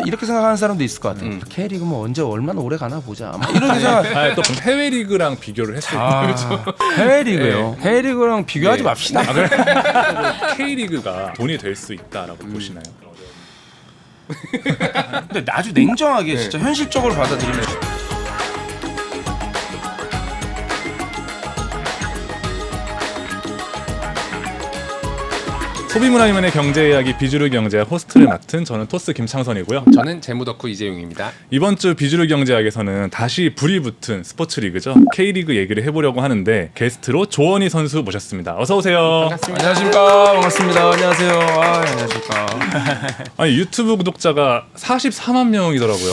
이렇게 생각하는 사람도 있을 것 같아요. K리그 뭐 언제 얼마나 오래 가나 보자. 막 이렇게 생각. 또 해외 리그랑 비교를 했을 때 해외 리그요. 해외 리그랑 비교하지 맙시다. K 리그가 돈이 될 수 있다라고 보시나요? 근데 아주 냉정하게 진짜 현실적으로 받아들이면 소비문화이면의 경제 이야기 비주류 경제 호스트를 맡은 저는 토스 김창선이고요. 저는 재무덕후 이재용입니다. 이번 주 비주류 경제 이야기에서는 다시 불이 붙은 스포츠 리그죠. K리그 얘기를 해보려고 하는데 게스트로 조원희 선수 모셨습니다. 어서 오세요. 반갑습니다. 안녕하십니까. 반갑습니다. 안녕하세요. 안녕하십니까. 아니 유튜브 구독자가 44만 명이더라고요.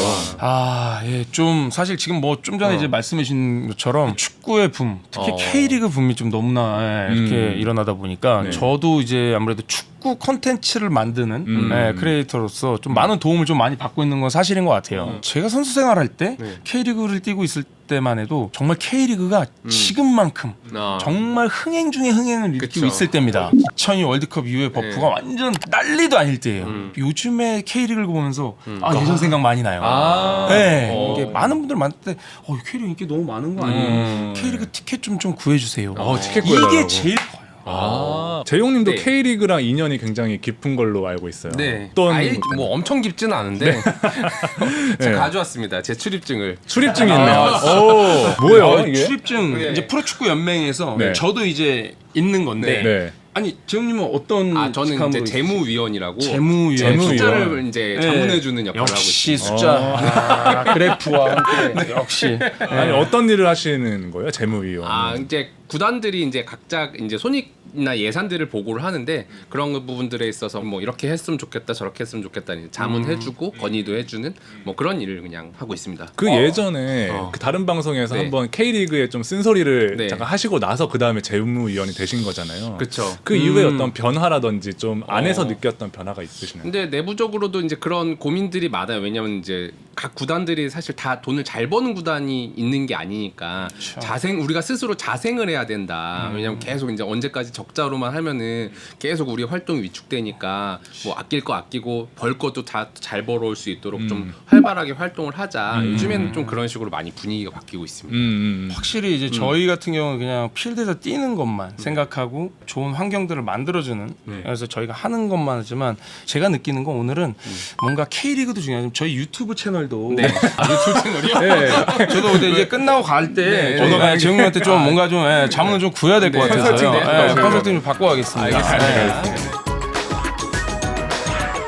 예, 좀 사실 지금 뭐 좀 전에 이제 말씀해주신 것처럼 축구의 붐, 특히 K리그 붐이 좀 너무나 이렇게 일어나다 보니까 네. 저도 이제 아무래도 축구 콘텐츠를 만드는 크리에이터로서 좀 많은 도움을 좀 많이 받고 있는 건 사실인 것 같아요. 제가 선수 생활할 때 K리그를 뛰고 있을 때만 해도 정말 K리그가 지금만큼 정말 흥행 중에 흥행을 일으키고 그쵸. 있을 때입니다. 2002 월드컵 이후에 버프가 완전 난리도 아닐 때예요. 요즘에 K리그를 보면서 예전 생각 많이 나요. 네, 이게 많은 분들 많을 때 K리그 인기 너무 많은 거 아니에요? K리그 티켓 좀 구해주세요. 티켓 구해달라고. 이게 제일 커요. 재용님도 네. K리그랑 인연이 굉장히 깊은 걸로 알고 있어요. 네. 어떤 아예 뭐 엄청 깊지는 않은데 제가 가져왔습니다. 제 출입증을. 출입증이 있네요. 오, 뭐예요 이게? 출입증 네. 이제 프로축구 연맹에서 네. 저도 이제 있는 건데 네. 아니 재용님은 어떤 저는 직함으로 이제 재무위원이라고 재무위원 재무위원. 숫자를 이제 네. 자문해주는 역할을 하고 역시 있습니다. 숫자 그래프와 함께 역시 아니 어떤 일을 하시는 거예요, 재무위원? 이제 구단들이 이제 각자 이제 손익이나 예산들을 보고를 하는데 그런 부분들에 있어서 뭐 이렇게 했으면 좋겠다, 저렇게 했으면 좋겠다 이제 자문해주고 건의도 해주는 뭐 그런 일을 그냥 하고 있습니다. 그 예전에 그 다른 방송에서 네. 한번 K리그에 좀 쓴소리를 네. 잠깐 하시고 나서 그 다음에 재무위원이 되신 거잖아요. 그렇죠. 그 이후에 어떤 변화라든지 좀 안에서 느꼈던 변화가 있으시나요? 근데 내부적으로도 이제 그런 고민들이 많아요. 왜냐면 이제 각 구단들이 사실 다 돈을 잘 버는 구단이 있는 게 아니니까 우리가 스스로 자생을 해야 된다. 왜냐면 계속 이제 언제까지 적자로만 하면은 계속 우리 활동이 위축되니까 뭐 아낄 거 아끼고 벌 것도 다 잘 벌어올 수 있도록 좀 활발하게 활동을 하자. 요즘에는 좀 그런 식으로 많이 분위기가 바뀌고 있습니다. 확실히 이제 저희 같은 경우는 그냥 필드에서 뛰는 것만 생각하고 좋은 환경들을 만들어주는 그래서 저희가 하는 것만 하지만 제가 느끼는 건 오늘은 뭔가 K리그도 중요하지만 저희 유튜브 채널도 유튜브 채널이요? 네. 저도 근데 이제 끝나고 갈 때 재용님한테 좀 뭔가 좀 자문을 좀 구해야 될 것 같아서요. 컨설팅 좀 받고 가겠습니다.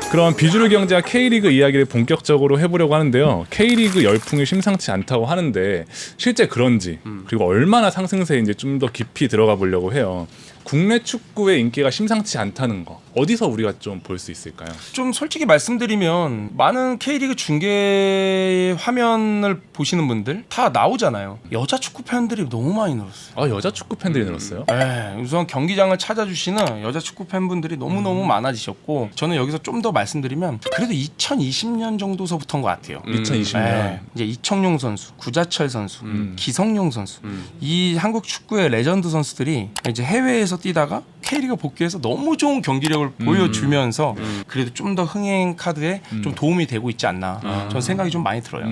그럼 비주류 경제와 K리그 이야기를 본격적으로 해보려고 하는데요. K리그 열풍이 심상치 않다고 하는데 실제 그런지 그리고 얼마나 상승세인지 좀 더 깊이 들어가 보려고 해요. 국내 축구의 인기가 심상치 않다는 거 어디서 우리가 좀 볼 수 있을까요? 좀 솔직히 말씀드리면 많은 K리그 중계 화면을 보시는 분들 다 나오잖아요. 여자 축구 팬들이 너무 많이 늘었어요. 여자 축구 팬들이 늘었어요? 우선 경기장을 찾아주시는 여자 축구 팬분들이 너무너무 많아지셨고 저는 여기서 좀 더 말씀드리면 그래도 2020년 정도서부터인 것 같아요. 2020년. 이제 이청용 선수, 구자철 선수, 기성용 선수 이 한국 축구의 레전드 선수들이 이제 해외에서 뛰다가 K리그 복귀해서 너무 좋은 경기력을 보여주면서 그래도 좀 더 흥행 카드에 좀 도움이 되고 있지 않나 저는 생각이 좀 많이 들어요.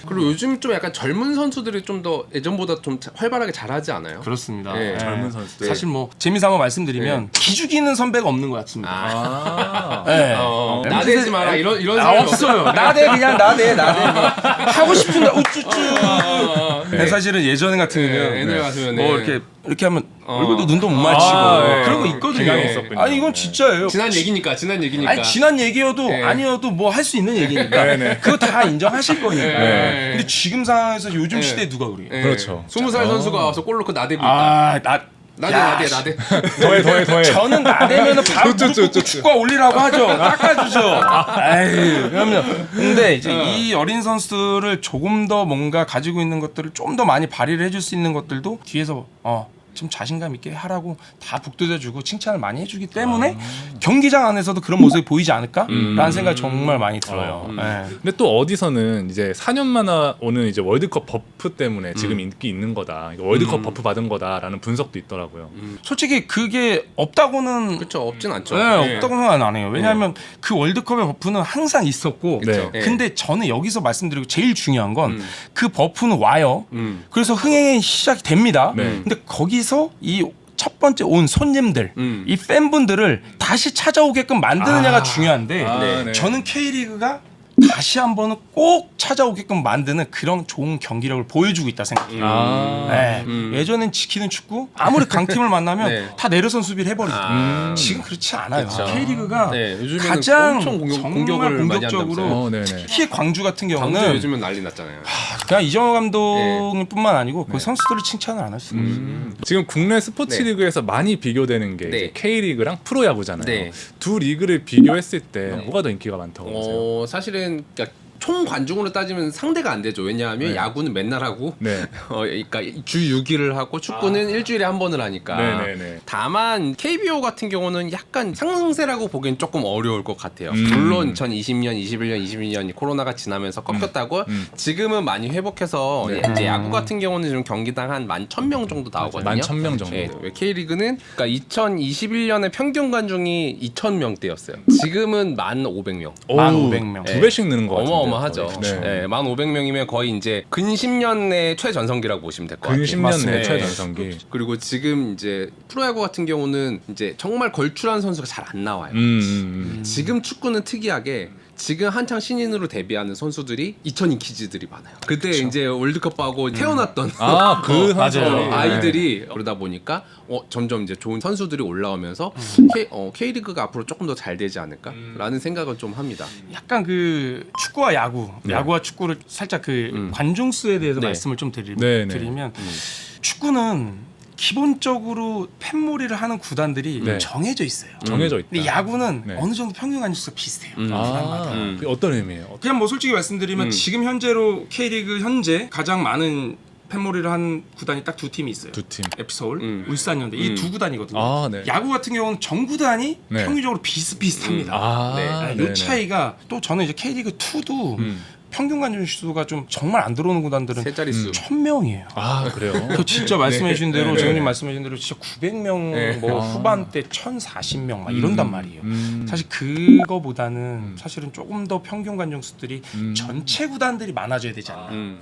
그리고 요즘 좀 약간 젊은 선수들이 좀 더 예전보다 좀 활발하게 잘하지 않아요? 그렇습니다. 네. 젊은 선수들. 사실 뭐 재미삼아 말씀드리면 기죽이는 선배가 없는 것 같습니다. 나대지 마라 이런 사람이 없어요. 나대 그냥 나대 뭐 하고 싶은 거 우쭈쭈. 근데 사실은 예전에 같으면 옛날 같으면 뭐 이렇게 하면 얼굴도 눈도 못 맞추고 그런 거 있거든요. 기강이 있었군요. 아니 이건 진짜예요. 지난 얘기니까. 아니 지난 얘기여도 아니어도 뭐 할 수 있는 얘기니까 그거 다 인정하실 거니까. 근데 지금 상황에서 요즘 시대에 누가 그래요? 그렇죠. 20살 선수가 와서 골 넣고 나대고 있다. 나대. 더해. 저는 나대면은 바로 무릎 꿇고 축구화 올리라고 하죠. 깎아주죠. 아유, 그러면 근데 이제 이 어린 선수들을 조금 더 뭔가 가지고 있는 것들을 좀 더 많이 발휘를 해줄 수 있는 것들도 뒤에서 좀 자신감 있게 하라고 다 북돋아주고 칭찬을 많이 해주기 때문에 경기장 안에서도 그런 모습이 보이지 않을까라는 생각이 정말 많이 들어요. 네. 근데 또 어디서는 이제 4년마다 오는 이제 월드컵 버프 때문에 지금 인기 있는 거다. 이거 월드컵 버프 받은 거다라는 분석도 있더라고요. 솔직히 그게 없다고는 그렇죠. 없진 않죠. 네, 없다고 생각 안 해요. 왜냐하면 그 월드컵의 버프는 항상 있었고, 네. 근데 저는 여기서 말씀드리고 제일 중요한 건 그 버프는 와요. 그래서 흥행이 시작이 됩니다. 네. 근데 거기서 이 첫 번째 온 손님들, 이 팬분들을 다시 찾아오게끔 만드느냐가 중요한데, 네. 저는 K리그가 다시 한번은 꼭 찾아오게끔 만드는 그런 좋은 경기력을 보여주고 있다 생각해요. 네. 예전엔 지키는 축구 아무리 강팀을 만나면 네. 다 내려선 수비를 해버리죠. 지금 그렇지 않아요. 그쵸. K리그가 네, 요즘에는 가장 엄청 공격을 정말 많이 공격적으로 한다면서요. 네네. 특히 광주 같은 광주 경우는 요즘은 난리 났잖아요. 그냥 이정호 감독뿐만 아니고 그 선수들을 칭찬을 안 할 수가 없어요. 지금 국내 스포츠 네. 리그에서 많이 비교되는 게 네. 이제 K리그랑 프로야구잖아요. 네. 두 리그를 비교했을 때 뭐가 더 인기가 많다고 보세요? 사실은 그러니까 총 관중으로 따지면 상대가 안 되죠. 왜냐하면 네. 야구는 맨날 하고, 네. 그러니까 주 6일을 하고 축구는 일주일에 한 번을 하니까. 네네네. 다만 KBO 같은 경우는 약간 상승세라고 보기엔 조금 어려울 것 같아요. 물론 2020년, 21년, 22년 코로나가 지나면서 꺾였다고 지금은 많이 회복해서 이제 야구 같은 경우는 지금 경기당 한 11,000명 정도 나오거든요. 11,000명 정도. 네, K리그는 그러니까 2021년에 평균 관중이 2,000명대였어요. 지금은 1,500명. 1,500명. 두 배씩 느는 거 같은데. 어마어마하죠. 거의. 네. 1,500명이면 거의 이제 근 10년 내 최전성기라고 보시면 될 것 같아요. 근 10년 내 맞습니다. 최전성기. 그리고 지금 이제 프로야구 같은 경우는 이제 정말 걸출한 선수가 잘 안 나와요. 지금 축구는 특이하게 지금 한창 신인으로 데뷔하는 선수들이 2002 키즈들이 많아요. 그때 이제 월드컵하고 태어났던 그 맞아요. 아이들이 그러다 보니까 점점 이제 좋은 선수들이 올라오면서 K리그가 앞으로 조금 더 잘 되지 않을까라는 생각은 좀 합니다. 약간 그 축구와 야구, 야구와 축구를 살짝 그 관중 수에 대해서 네. 말씀을 좀 네, 네. 드리면 축구는 기본적으로 팬몰이를 하는 구단들이 네. 정해져 있어요. 정해져 있다. 근데 야구는 네. 어느 정도 평균 관중수가 비슷해요. 그게 어떤 의미예요? 그냥 뭐 솔직히 말씀드리면 지금 현재로 K리그 현재 가장 많은 팬몰이를 하는 구단이 딱 두 팀이 있어요. 두 팀. FC서울, 울산현대 이 두 구단이거든요. 아, 네. 야구 같은 경우는 전 구단이 네. 평균적으로 비슷비슷합니다. 이 네네. 차이가 또 저는 이제 K리그 2도 평균 관중 수가 좀 정말 안 들어오는 구단들은 세 자릿수. 1,000명이에요. 그래요? 그 진짜 말씀해 주신 대로 네. 정현님 말씀해 주신 대로 진짜 900명 뭐 후반대 1,040명 막 이런단 말이에요. 사실 그거보다는 사실은 조금 더 평균 관중 수들이 전체 구단들이 많아져야 되지 않나.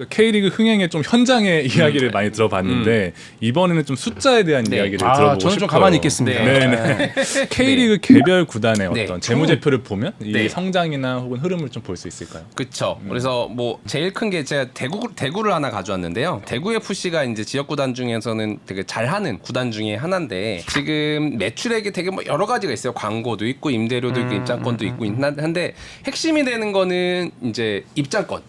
K리그 흥행의 좀 현장의 이야기를 많이 들어봤는데 이번에는 좀 숫자에 대한 이야기를 들어보고 저는 싶어요. 좀 가만히 있겠습니다. 네네. K리그 개별 구단의 네. 어떤 재무제표를 보면 이 네. 성장이나 혹은 흐름을 좀 볼 수 있을까요? 그렇죠. 그래서 뭐 제일 큰 게 제가 대구를 하나 가져왔는데요. 대구 FC가 이제 지역 구단 중에서는 되게 잘하는 구단 중에 하나인데 지금 매출액이 되게 뭐 여러 가지가 있어요. 광고도 있고 임대료도 있고 입장권도 있고 한데 핵심이 되는 거는 이제 입장권.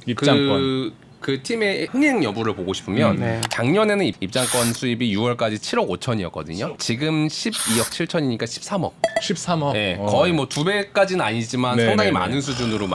그 팀의 흥행 여부를 보고 싶으면 네. 작년에는 입장권 수입이 6월까지 7억 5천이었거든요. 지금 12억 7천이니까 13억. 13억. 네, 거의 뭐 2배까지는 아니지만 네네네. 상당히 많은 수준으로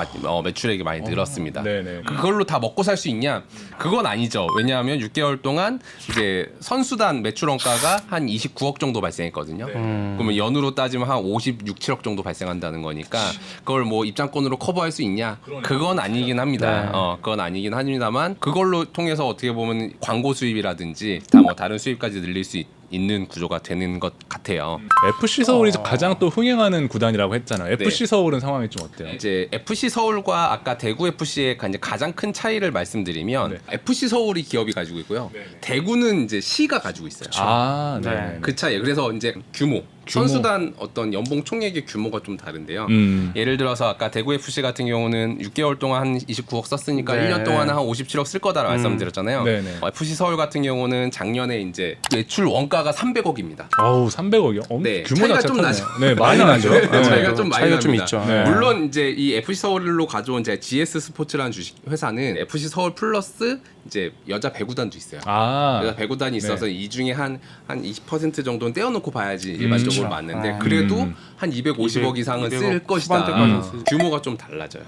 매출액이 많이 늘었습니다. 네네. 그걸로 다 먹고 살 수 있냐? 그건 아니죠. 왜냐하면 6개월 동안 이제 선수단 매출 원가가 한 29억 정도 발생했거든요. 그러면 연으로 따지면 한 56, 7억 정도 발생한다는 거니까 그걸 뭐 입장권으로 커버할 수 있냐? 그건 아니긴 합니다. 그건 아니긴 합니다만 그걸로 통해서 어떻게 보면 광고 수입이라든지 뭐 다른 수입까지 늘릴 수 있는 구조가 되는 것 같아요. FC 서울이 가장 또 흥행하는 구단이라고 했잖아요. FC 서울은 상황이 좀 어때요? 이제 FC 서울과 아까 대구 FC의 이제 가장 큰 차이를 말씀드리면 FC 서울이 기업이 가지고 있고요. 대구는 이제 시가 가지고 있어요. 네. 그 차이. 그래서 이제 규모. 선수단 어떤 연봉 총액의 규모가 좀 다른데요. 예를 들어서 아까 대구 FC 같은 경우는 6개월 동안 한 29억 썼으니까 1년 동안 한 57억 쓸 거다라고 말씀드렸잖아요. 네네. FC 서울 같은 경우는 작년에 이제 매출 원가가 300억입니다. 어우 300억이요? 네, 규모 차이가 자체가 좀 크네요. 나죠. 네, 많이 나죠. 차이가 좀 많이 차이가 좀 납니다. 있죠. 네. 물론 이제 이 FC 서울로 가져온 이제 GS 스포츠라는 주식 회사는 FC 서울 플러스 이제 여자 배구단도 있어요. 여자 배구단이 있어서 이 중에 한 20% 정도는 떼어놓고 봐야지 일반적으로 정도 맞는데 그래도 한 250억 이상은 200억 쓸 것이다. 후반대까지는 쓸 규모가 좀 달라져요.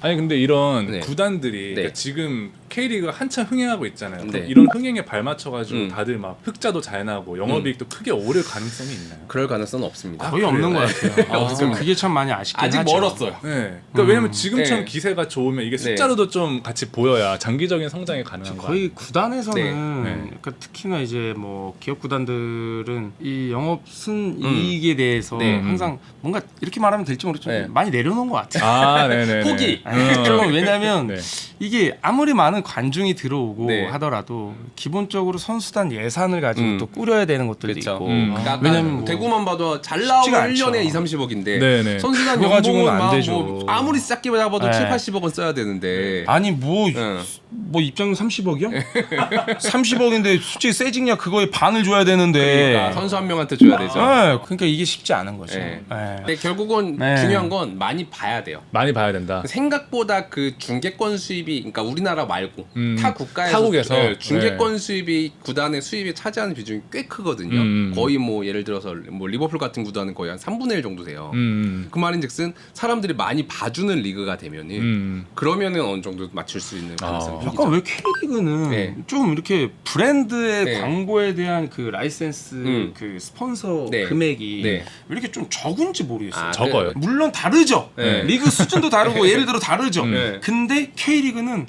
아니 근데 이런 네. 구단들이 네. 그러니까 지금 K리그가 한참 흥행하고 있잖아요. 네. 이런 흥행에 발맞춰가지고 다들 막 흑자도 잘 나고 영업이익도 크게 오를 가능성이 있나요? 그럴 가능성은 없습니다. 거의 없는 것 같아요. 없습니다. 그게 참 많이 아쉽긴 아직 하죠. 멀었어요. 네. 그러니까 왜냐면 지금처럼 네. 기세가 좋으면 이게 숫자로도 좀 같이 보여야 장기적인 성장이 가능한 거예요. 거의 구단에서는 네. 그러니까 특히나 이제 뭐 기업 구단들은 이 영업 순이익에 대해서 네. 항상 뭔가 이렇게 말하면 될지 모르겠지만 네. 많이 내려놓은 것 같아요. 아, 네네. 포기. 좀 왜냐하면 네. 이게 아무리 많은 관중이 들어오고 네. 하더라도 기본적으로 선수단 예산을 가지고 또 꾸려야 되는 것들도 그렇죠. 있고 그러니까 왜냐면 뭐 대구만 봐도 잘 나오면 쉽지가 않죠. 1년에 2, 30억인데 네네. 선수단 그거 가지고는 연봉은 안 막 되죠. 뭐 아무리 작게 잡아도 네. 7, 80억은 써야 되는데 아니 뭐 응. 입장료 30억이요? 30억인데 솔직히 세징야 그거에 반을 줘야 되는데 그러니까 선수 한 명한테 줘야 되죠. 네, 그러니까 이게 쉽지 않은 거죠. 네. 네. 근데 결국은 네. 중요한 건 많이 봐야 돼요. 많이 봐야 된다. 생각보다 그 중계권 수입이 그러니까 우리나라 말고 타 국가에서 타국에서? 네, 중계권 수입이 구단의 수입이 차지하는 비중이 꽤 크거든요. 거의 뭐 예를 들어서 뭐 리버풀 같은 구단은 거의 한 3분의 1 정도 돼요. 그 말인즉슨 사람들이 많이 봐주는 리그가 되면은 그러면은 어느 정도 맞출 수 있는 가능성이 생기죠. 약간 왜 K리그는 네. 좀 이렇게 브랜드의 네. 광고에 대한 그 라이센스 그 스폰서 네. 금액이 네. 왜 이렇게 좀 적은지 모르겠어요. 아, 적어요. 물론 다르죠. 네. 리그 수준도 다르고 예를 들어 다르죠. 네. 근데 K리그는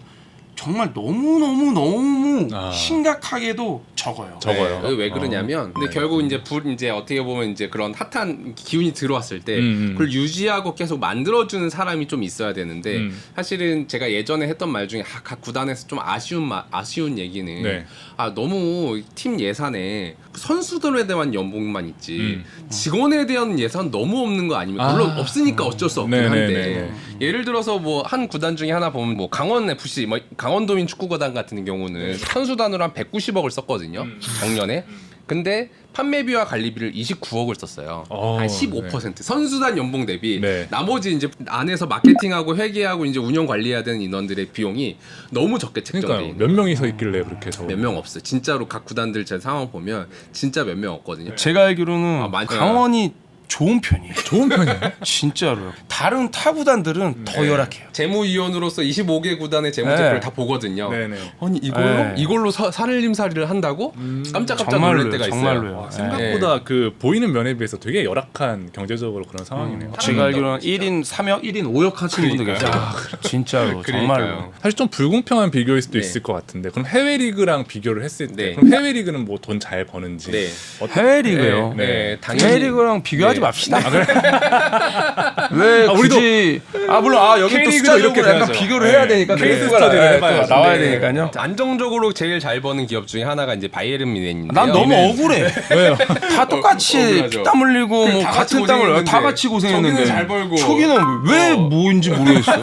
정말 너무 아. 심각하게도 적어요. 적어요. 네, 왜 그러냐면 근데 결국 이제 어떻게 보면 이제 그런 핫한 기운이 들어왔을 때 그걸 유지하고 계속 만들어주는 사람이 좀 있어야 되는데 사실은 제가 예전에 했던 말 중에 각 구단에서 좀 아쉬운 얘기는 네. 너무 팀 예산에 선수들에 대한 연봉만 있지 직원에 대한 예산 너무 없는 거 아닙니까? 물론 없으니까 어쩔 수 없긴 한데 네네네네. 예를 들어서 뭐 한 구단 중에 하나 보면 뭐 강원 FC, 뭐 강원도민 축구구단 같은 경우는 선수단으로 한 190억을 썼거든요. 작년에. 근데 판매비와 관리비를 29억을 썼어요. 한 15%. 선수단 연봉 대비 네. 나머지 이제 안에서 마케팅하고 회계하고 이제 운영 관리해야 되는 인원들의 비용이 너무 적게 책정돼 그러니까 있는. 몇 명이 서 있길래 그렇게 해서 몇 명 없어요. 진짜로 각 구단들 제 상황 보면 진짜 몇 명 없거든요. 제가 알기로는 많이- 강원이 좋은 편이에요. 좋은 편이에요. 진짜로요. 다른 타 구단들은 더 열악해요. 재무위원으로서 25개 구단의 재무제표를 네. 다 보거든요. 네네. 아니 네. 이걸로 살림살이를 한다고 깜짝깜짝 놀랄 때가 있어요. 정말로요. 생각보다 그 보이는 면에 비해서 되게 열악한 경제적으로 그런 상황이네요. 제가 알기로는 1인 3역, 1인 5역 하시는 분들 계세요. 진짜로 정말로. 사실 좀 불공평한 비교일 수도 네. 있을 것 같은데 그럼 해외 리그랑 비교를 했을 때 네. 그럼 해외 리그는 뭐 돈 잘 버는지 네. 해외 리그요. 네. 네, 당연히 해외 리그랑 비교하지 네. 맙시다. 왜 우리도 굳이 물론 여기 또 K리그도 숫자적으로 이렇게 약간 돼야죠. 비교를 네. 해야 되니까 케이스 그거가 스터디를 또 해봐야죠. 나와야 네. 되니까요. 안정적으로 제일 잘 버는 기업 중에 하나가 이제 바이에른 뮌헨인데 난 너무 억울해. 왜요? 다 똑같이 억울하죠. 피땀 흘리고 뭐 다 같이 같은 땅을 고생했는데 다 같이 고생했는데 저기는 잘 벌고. 저기는 왜 뭐인지 모르겠어요.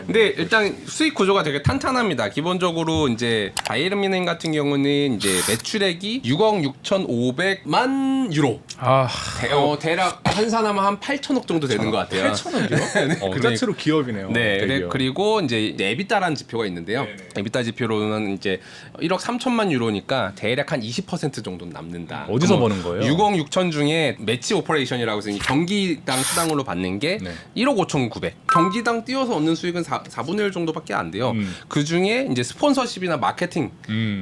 근데 일단 수익 구조가 되게 탄탄합니다. 기본적으로 이제 바이에른 뮌헨 같은 경우는 이제 매출액이 6억 6,500만 유로. 대략 환산하면 한 8천억 정도 되는 것 같아요. 8천억이요? 그 자체로 기업이네요. 네, 대기업. 그리고 이제 에비타라는 지표가 있는데요. 에비타 지표로는 이제 1억 3천만 유로니까 대략 한 20% 정도 남는다. 어디서 그럼 버는 거예요? 6억 6천 중에 매치 오퍼레이션이라고 해서 이 경기당 수당으로 받는 게 네. 1억 5천 9백. 경기당 뛰어서 얻는 수익은 4분의 1 정도밖에 안 돼요. 그 중에 이제 스폰서십이나 마케팅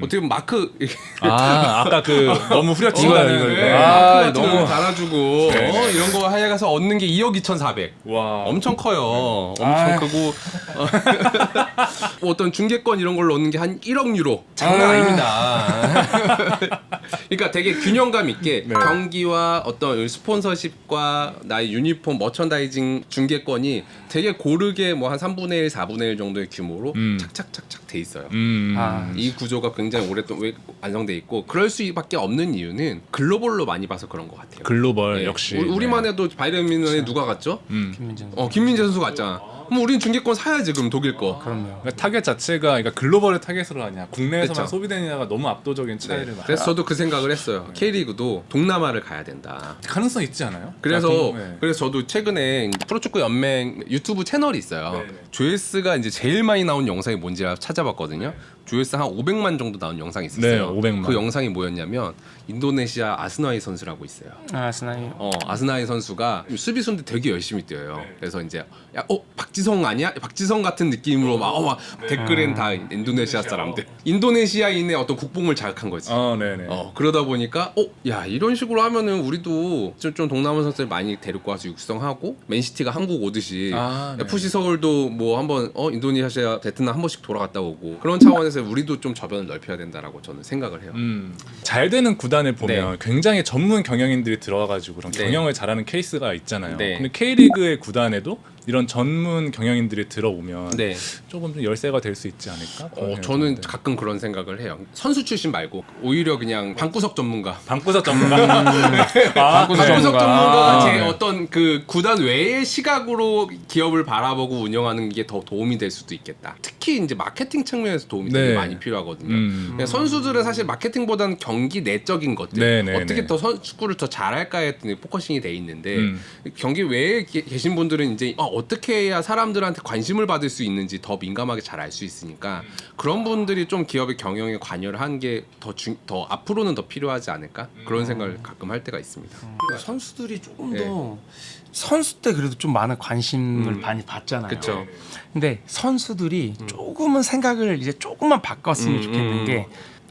어떻게 보면 마크 아까 그 너무 후려친다는 네, 아, 마크 같은 너무- 거 달아주고 이런 거 해가서 얻는 게 2억 2,400. 와. 엄청 커요. 엄청 크고 어떤 중계권 이런 걸로 얻는 게 한 1억 유로. 장난 아닙니다. 그러니까 되게 균형감 있게 경기와 어떤 스폰서십과 나의 유니폼, 머천다이징 중계권이 되게 고르게 뭐 한 3분의 1, 4분의 1 정도의 규모로 착착착착 돼 있어요. 이 구조가 굉장히 오랫동안 완성돼 있고 그럴 수밖에 없는 이유는 글로벌로 많이 봐서 그런 것 같아요. 글로벌 네. 역시 우리만 해도 바이에른 뮌헨에 누가 갔죠? 김민재. 김민재 선수 갔잖아. 그럼 우리는 중계권 사야지 그럼 독일 거. 그럼요. 그러니까 타겟 자체가 그러니까 글로벌을 타겟으로 하냐 국내에서만 그쵸. 소비되느냐가 너무 압도적인 차이를 네. 많이 그래서 저도 그 생각을 했어요. K리그도 동남아를 가야 된다. 가능성 있지 않아요? 그래서 네. 그래서 저도 최근에 프로축구 연맹 유튜브 채널이 있어요. 네네. 조회수가 이제 제일 많이 나온 영상이 뭔지 찾아봤거든요. 조회수 한 500만 정도 나온 영상이 있었어요. 네, 500만. 그 영상이 뭐였냐면 인도네시아 아스나이 선수라고 있어요. 아스나이. 아스나이 선수가 수비수인데 되게 열심히 뛰어요. 그래서 이제 박지성 아니야? 박지성 같은 느낌으로 막 댓글엔 다 인도네시아 사람들. 인도네시아인의 어떤 국뽕을 자극한 거지. 네네. 그러다 보니까 야 이런 식으로 하면은 우리도 좀 동남아 선수들 많이 데리고 와서 육성하고 맨시티가 한국 오듯이 네. FC 서울도 뭐 한번 인도네시아 베트남 한 번씩 돌아갔다 오고 그런 차원에서 우리도 좀 저변을 넓혀야 된다라고 저는 생각을 해요. 잘 되는 구단을 보면 굉장히 전문 경영인들이 들어와가지고 그런 네. 경영을 잘하는 케이스가 있잖아요. 네. 근데 K리그의 구단에도 이런 전문 경영인들이 들어오면 네. 조금 좀 열세가 될 수 있지 않을까? 그런 생각이 저는 드는데. 가끔 그런 생각을 해요. 선수 출신 말고 오히려 그냥 방구석 전문가. 방구석 전문가. 방구석 방구석 전문가. 전문가가 제 네. 어떤 그 구단 외의 시각으로 기업을 바라보고 운영하는 게 더 도움이 될 수도 있겠다. 특히 이제 마케팅 측면에서 도움이 되게 네. 많이 필요하거든요. 그냥 선수들은 사실 마케팅보다는 경기 내적인 것들 네, 네, 어떻게 네. 더 축구를 더 잘할까에 포커싱이 돼 있는데 경기 외에 계신 분들은 이제 어떻게 해야 사람들한테 관심을 받을 수 있는지 더 민감하게 잘 알 수 있으니까 그런 분들이 좀 기업의 경영에 관여를 하는 게 더 앞으로는 더 필요하지 않을까 그런 생각을 가끔 할 때가 있습니다. 선수들이 조금 네. 더 선수 때 그래도 좀 많은 관심을 많이 받잖아요. 그쵸. 근데 선수들이 조금은 생각을 이제 조금만 바꿨으면 좋겠는 게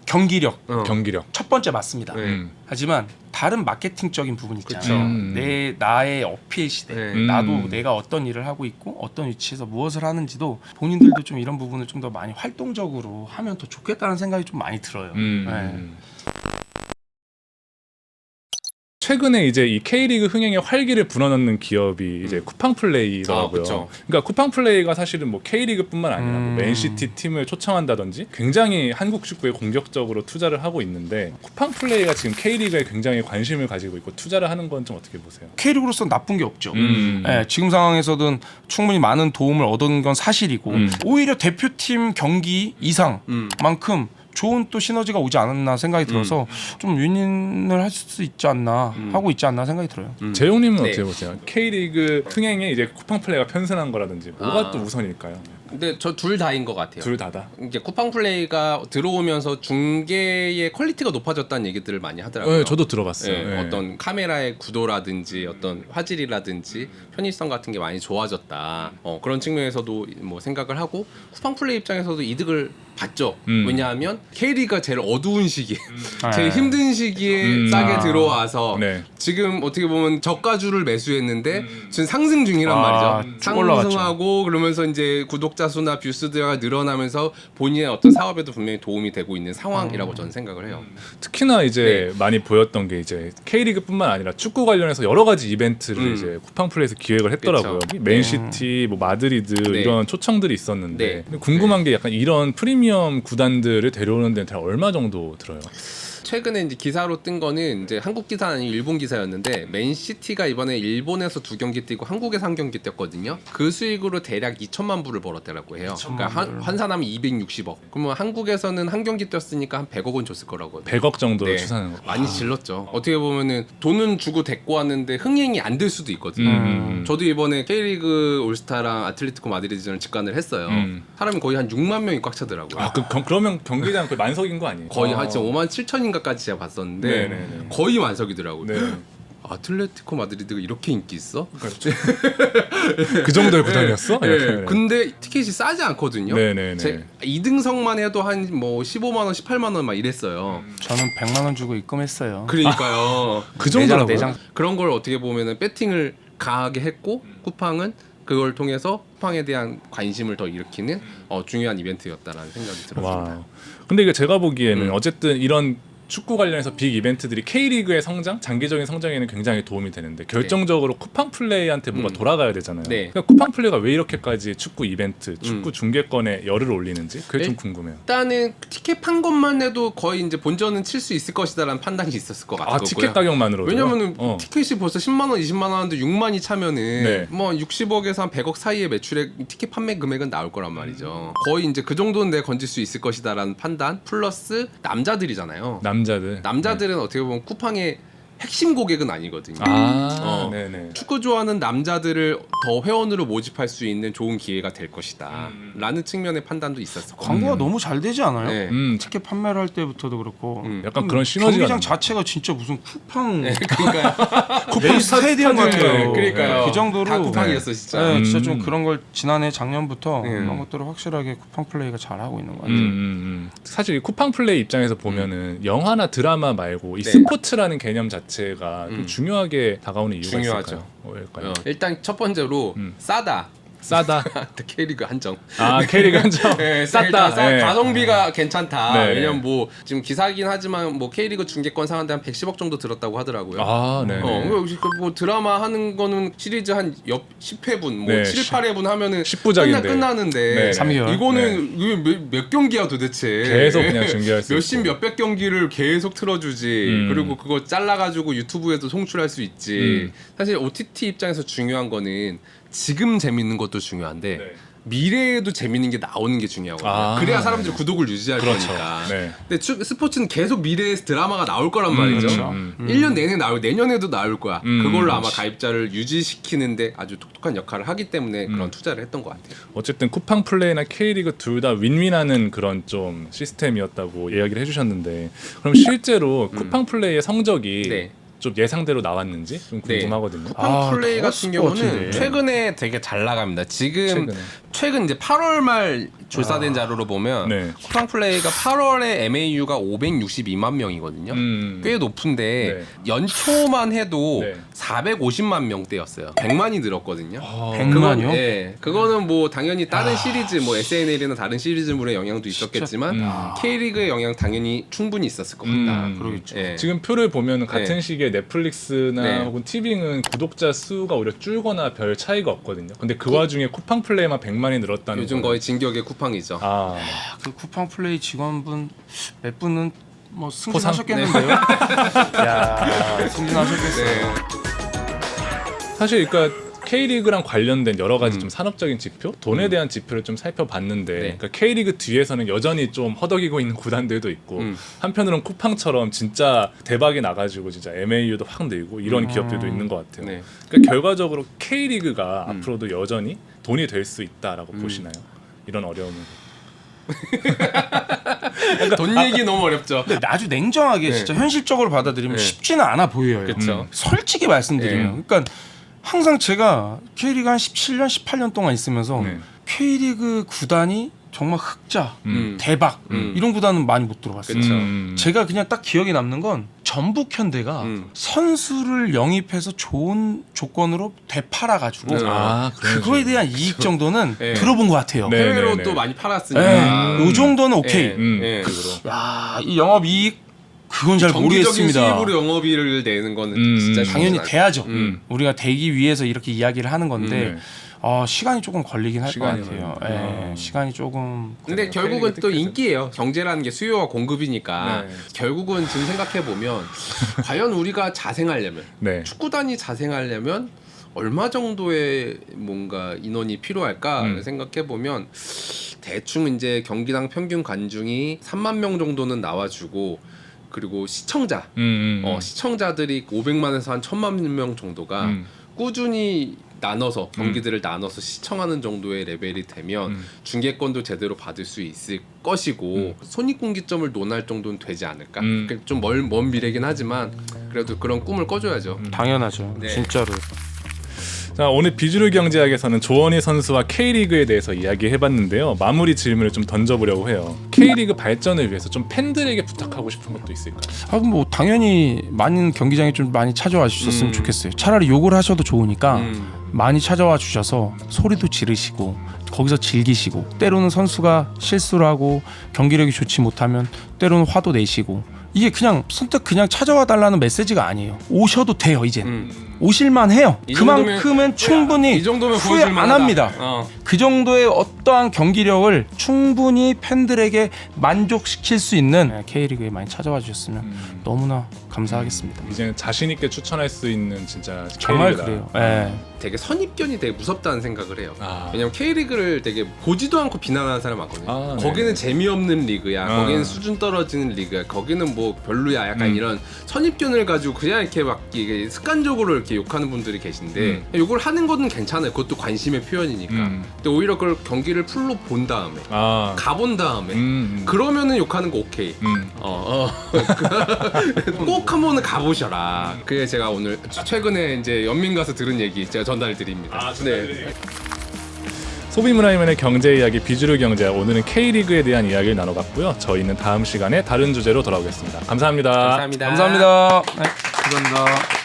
경기력. 경기력. 첫 번째 맞습니다. 네. 하지만 다른 마케팅적인 부분 있잖아요. 그쵸. 나의 어필 시대. 네. 나도 내가 어떤 일을 하고 있고 어떤 위치에서 무엇을 하는지도 본인들도 좀 이런 부분을 좀 더 많이 활동적으로 하면 더 좋겠다는 생각이 좀 많이 들어요. 네. 최근에 이제 이 K리그 흥행에 활기를 불어넣는 기업이 이제 쿠팡플레이더라고요. 그쵸. 그러니까 쿠팡플레이가 사실은 뭐 K리그뿐만 아니라 뭐 맨시티 팀을 초청한다든지 굉장히 한국 축구에 공격적으로 투자를 하고 있는데 쿠팡플레이가 지금 K리그에 굉장히 관심을 가지고 있고 투자를 하는 건 좀 어떻게 보세요? K리그로서 나쁜 게 없죠. 지금 상황에서는 충분히 많은 도움을 얻은 건 사실이고 오히려 대표팀 경기 이상만큼 좋은 또 시너지가 오지 않았나 생각이 들어서 좀 윈윈을 할 수 있지 않나 하고 있지 않나 생각이 들어요. 재용님은 네. 어떻게 보세요? K리그 흥행에 이제 쿠팡플레이가 편승한 거라든지 뭐가 또 우선일까요? 근데 저 둘 다인 것 같아요. 둘 다다. 이제 쿠팡플레이가 들어오면서 중계의 퀄리티가 높아졌다는 얘기들을 많이 하더라고요. 네, 저도 들어봤어요. 예, 네. 어떤 카메라의 구도라든지 어떤 화질이라든지 편의성 같은 게 많이 좋아졌다. 그런 측면에서도 뭐 생각을 하고 쿠팡플레이 입장에서도 이득을 봤죠. 왜냐하면 K리그가 제일 어두운 시기에 제일 힘든 시기에 싸게 들어와서 네. 지금 어떻게 보면 저가주를 매수했는데 지금 상승 중이란 말이죠. 쭉 올라갔죠. 상승하고 그러면서 이제 구독자 수나 뷰수가 늘어나면서 본인의 어떤 사업에도 분명히 도움이 되고 있는 상황이라고 저는 생각을 해요. 특히나 이제 많이 보였던 게 이제 K리그뿐만 아니라 축구 관련해서 여러 가지 이벤트를 이제 쿠팡플레이에서 기획을 했더라고요. 그쵸. 맨시티, 뭐 마드리드 네. 이런 초청들이 있었는데 네. 궁금한 게 약간 이런 프리미엄 구단들을 데려오는 데는 대략 얼마 정도 들어요? 최근에 이제 기사로 뜬 거는 이제 한국 기사는 아니고 일본 기사였는데 맨시티가 이번에 일본에서 2경기 뛰고 한국에서 1경기 뛰었거든요. 그 수익으로 대략 2천만 불을 벌었다고 해요. 그러니까 환산하면 260억. 그러면 한국에서는 한 경기 뛰었으니까 한 100억 원 줬을 거라고. 100억 정도를 네. 추산하는 거. 많이 질렀죠. 어떻게 보면은 돈은 주고 데리고 왔는데 흥행이 안 될 수도 있거든요. 저도 이번에 K리그 올스타랑 아틀레티코 마드리드전을 직관을 했어요. 사람이 거의 한 6만 명이 꽉 차더라고요. 아, 그러면 경기장 거의 만석인 거 아니에요? 거의 한 5만 7천인가까지 제가 봤었는데 네네네. 거의 만석이더라고요. 네. 아틀레티코 마드리드가 이렇게 인기 있어? 그렇죠. 그 정도의 구단이었어? 네. 이렇게. 근데 티켓이 싸지 않거든요. 네네네. 제 2등석만 해도 한 뭐 15만 원, 18만 원 막 이랬어요. 저는 100만 원 주고 입금했어요. 그러니까요. 그 정도라고요? 내장. 그런 걸 어떻게 보면은 배팅을 강하게 했고 쿠팡은 그걸 통해서 쿠팡에 대한 관심을 더 일으키는 중요한 이벤트였다라는 생각이 들었습니다. 와. 근데 이게 제가 보기에는 어쨌든 이런 축구 관련해서 빅 이벤트들이 K리그의 성장, 장기적인 성장에는 굉장히 도움이 되는데 결정적으로 쿠팡 플레이한테 뭐가 돌아가야 되잖아요. 네. 그러니까 쿠팡 플레이가 왜 이렇게까지 축구 이벤트, 축구 중계권에 열을 올리는지 그게 좀 궁금해요. 일단은 티켓 판 것만 해도 거의 이제 본전은 칠 수 있을 것이다라는 판단이 있었을 것 같고요. 아, 티켓 가격만으로. 왜냐면은 티켓이 벌써 10만 원, 20만 원 하는데 6만이 차면은 네. 뭐 60억에서 한 100억 사이의 매출액 티켓 판매 금액은 나올 거란 말이죠. 거의 이제 그 정도는 내가 건질 수 있을 것이다라는 판단 플러스 남자들이잖아요. 남자들. 남자들은 어떻게 보면 쿠팡에 핵심 고객은 아니거든요. 네네. 축구 좋아하는 남자들을 더 회원으로 모집할 수 있는 좋은 기회가 될 것이다 라는 측면의 판단도 있었고 광고가 너무 잘 되지 않아요? 네. 티켓 판매를 할 때부터도 그렇고 약간 그런 시너지가 경기장 나는 자체가 진짜 무슨 쿠팡 그러니까요. 쿠팡 스타디움 같아요. 그러니까요. 그 정도로 다 쿠팡이었어 진짜. 네, 진짜 좀 그런 걸 지난해 작년부터 네. 그런 것들을 확실하게 쿠팡 플레이가 잘 하고 있는 것 같아요. 사실 이 쿠팡 플레이 입장에서 보면은 영화나 드라마 말고 이 네. 스포츠라는 개념 자체가 좀 중요하게 다가오는 이유가 중요하죠. 있을까요? 왜일까요? 일단 첫 번째로 싸다. 싸다. K리그 한정. K리그 한정. 네, 쌌다. 네. 가성비가 괜찮다. 네. 왜냐면 뭐 지금 기사긴 하지만 뭐 K리그 중계권 사는데 한 110억 정도 들었다고 하더라고요. 네. 뭐 드라마 하는 거는 시리즈 한 10회분, 뭐 네. 7, 8회분 하면은 10부작인데. 끝나는데 네. 3개월. 이거는 이게 몇 경기야 도대체? 계속 그냥 중계할 수 몇십 있고. 몇백 경기를 계속 틀어주지. 그리고 그거 잘라가지고 유튜브에도 송출할 수 있지. 사실 OTT 입장에서 중요한 거는 지금 재밌는 것도 중요한데 네. 미래에도 재밌는 게 나오는 게 중요하거든요. 그래야 사람들이 구독을 유지할 그렇죠. 거니까. 네. 근데 스포츠는 계속 미래에 드라마가 나올 거란 말이죠. 그렇죠. 1년 내내 나올, 내년에도 나올 거야. 그걸로 아마 그렇지. 가입자를 유지시키는데 아주 독특한 역할을 하기 때문에 그런 투자를 했던 것 같아요. 어쨌든 쿠팡 플레이나 K리그 둘 다 윈윈하는 그런 좀 시스템이었다고 이야기를 해주셨는데 그럼 실제로 쿠팡 플레이의 성적이 네. 좀 예상대로 나왔는지 좀 궁금하거든요. 쿠팡 플레이 같은 더 경우는 같은데. 최근에 되게 잘 나갑니다. 지금 최근에. 최근 이제 8월 말 조사된 자료로 보면 네. 쿠팡 플레이가 8월에 MAU가 562만 명이거든요. 꽤 높은데 연초만 해도 네. 450만 명대였어요. 100만이 늘었거든요. 100만이요? 네, 그거는 뭐 당연히 다른 시리즈, 뭐 SNL이나 다른 시리즈물의 영향도 있었겠지만 K리그의 영향 당연히 충분히 있었을 겁니다. 그러겠죠. 예. 지금 표를 보면 같은 시기에 넷플릭스나 네. 혹은 티빙은 구독자 수가 오히려 줄거나 별 차이가 없거든요. 근데 그 와중에 쿠팡 플레이만 100만이 늘었다는 요즘 거는- 거의 진격의 쿠팡이죠. 그 쿠팡 플레이 직원분 몇 분은 뭐 포상? 승진하셨겠는데요? 야, 승진하셨겠어요. 사실 그러니까 K리그랑 관련된 여러 가지 좀 산업적인 지표, 돈에 대한 지표를 좀 살펴봤는데 네. 그러니까 K리그 뒤에서는 여전히 좀 허덕이고 있는 구단들도 있고 한편으로는 쿠팡처럼 진짜 대박이 나가지고 진짜 MAU도 확 늘고 이런 기업들도 있는 것 같아요. 네. 그러니까 결과적으로 K리그가 앞으로도 여전히 돈이 될 수 있다라고 보시나요? 이런 어려움을. 돈 얘기 너무 어렵죠. 근데 아주 냉정하게 진짜 현실적으로 받아들이면 네. 쉽지는 않아 보여요. 그쵸. 솔직히 말씀드리면, 그러니까 항상 제가 K리그 한 17년, 18년 동안 있으면서 네. K리그 구단이 정말 흑자, 대박 음. 이런 구단은 많이 못 들어봤어요. 그쵸. 제가 그냥 딱 기억에 남는 건 전북현대가 선수를 영입해서 좋은 조건으로 되팔아가지고 아, 그런 그거에 대한 이익 정도는 네. 들어본 것 같아요. 네. 해외로 네네네. 또 많이 팔았으니까. 이 정도는 오케이. 예. 야, 이 영업이익 그건 잘 정기적인 모르겠습니다. 수입으로 영업이익을 내는 거는 진짜 당연히 쉽진 돼야죠. 음. 우리가 되기 위해서 이렇게 이야기를 하는 건데 네. 시간이 조금 걸리긴 할 것 시간이 같아요. 걸리죠. 시간이 조금. 근데 그래요. 결국은 또 K리그 인기예요. 경제라는 게 수요와 공급이니까 네. 결국은 지금 생각해 보면 과연 우리가 자생하려면 네. 축구단이 자생하려면 얼마 정도의 뭔가 인원이 필요할까 생각해 보면 대충 이제 경기당 평균 관중이 3만 명 정도는 나와주고 그리고 시청자 시청자들이 500만에서 한 1000만 명 정도가 꾸준히 나눠서 경기들을 나눠서 시청하는 정도의 레벨이 되면 중계권도 제대로 받을 수 있을 것이고 손익분기점을 논할 정도는 되지 않을까. 좀 먼 미래긴 하지만 그래도 그런 꿈을 꿔줘야죠. 당연하죠. 네. 진짜로. 자, 오늘 비주류 경제학에서는 조원희 선수와 K리그에 대해서 이야기해봤는데요. 마무리 질문을 좀 던져보려고 해요. K리그 발전을 위해서 좀 팬들에게 부탁하고 싶은 것도 있을까요? 뭐 당연히 많은 경기장에 좀 많이 찾아와 주셨으면 좋겠어요. 차라리 욕을 하셔도 좋으니까 많이 찾아와 주셔서 소리도 지르시고 거기서 즐기시고 때로는 선수가 실수를 하고 경기력이 좋지 못하면 때로는 화도 내시고 이게 그냥 선뜻 그냥 찾아와 달라는 메시지가 아니에요. 오셔도 돼요 이제는. 오실만 해요. 이 그만큼은 충분히 이 정도면 후회 보여줄 안 만하다. 합니다. 그 정도의 어떠한 경기력을 충분히 팬들에게 만족시킬 수 있는 K리그에 많이 찾아와 주셨으면 너무나 감사하겠습니다. 이제는 자신 있게 추천할 수 있는 진짜 정말 K리그다. 그래요. 예. 되게 선입견이 되게 무섭다는 생각을 해요. 아. 왜냐면 K리그를 되게 보지도 않고 비난하는 사람 많거든요. 아, 네. 거기는 재미없는 리그야. 거기는 수준 떨어지는 리그야. 거기는 뭐 별로야. 약간 이런 선입견을 가지고 그냥 이렇게 막 이게 습관적으로 이렇게 욕하는 분들이 계신데 이걸 하는 거는 괜찮아요. 그것도 관심의 표현이니까. 근데 오히려 그걸 경기를 풀로 본 다음에 아. 가본 다음에 그러면은 욕하는 거 오케이. 꼭 한번은 가보셔라. 그게 제가 오늘 최근에 이제 연민 가서 들은 얘기 제가 전달드립니다. 네. 소비문화이면의 경제 이야기 비주류 경제, 오늘은 K리그에 대한 이야기를 나눠봤고요. 저희는 다음 시간에 다른 주제로 돌아오겠습니다. 감사합니다. 감사합니다. 감사합니다. 네, 감사합니다.